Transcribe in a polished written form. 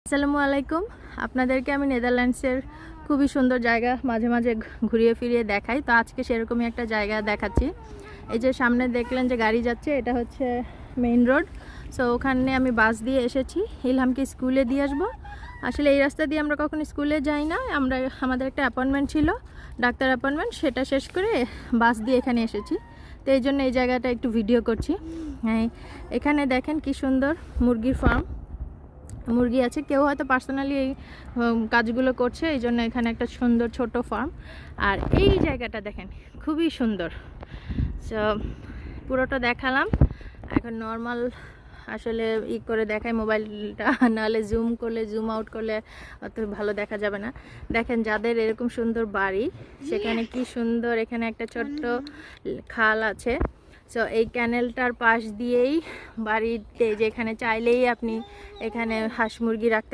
আসসালামু আলাইকুম। আপনাদেরকে আমি নেদারল্যান্ডসের খুবই সুন্দর জায়গা মাঝে মাঝে ঘুরিয়ে ফিরিয়ে দেখাই। তো আজকে সেরকমই একটা জায়গা দেখাচ্ছি। এই যে সামনে দেখলেন যে গাড়ি যাচ্ছে, এটা হচ্ছে মেইন রোড। সো ওখানে আমি বাস দিয়ে এসেছি ইলহামকে স্কুলে দিয়ে আসবো। আসলে এই রাস্তা দিয়ে আমরা কখনো স্কুলে যাই না, আমাদের একটা অ্যাপয়েন্টমেন্ট ছিল, ডাক্তার অ্যাপয়েন্টমেন্ট, সেটা শেষ করে বাস দিয়ে এখানে এসেছি। তো এই জন্য এই জায়গাটা একটু ভিডিও করছি। এখানে দেখেন কি সুন্দর মুরগির ফার্ম, মুরগি আছে। কেউ হয়তো পার্সোনালি এই কাজগুলো করছে, এই জন্য এখানে একটা সুন্দর ছোট ফার্ম। আর এই জায়গাটা দেখেন খুবই সুন্দর। সো পুরোটা দেখালাম। এখন নর্মাল আসলে করে দেখাই মোবাইলটা, নাহলে জুম করলে জুম আউট করলে অত ভালো দেখা যাবে না। দেখেন যাদের এরকম সুন্দর বাড়ি, সেখানে কি সুন্দর এখানে একটা ছোট্ট খাল আছে। সো এই ক্যানেলটার পাশ দিয়েই বাড়িতে, যেখানে চাইলেই আপনি এখানে হাঁস মুরগি রাখতে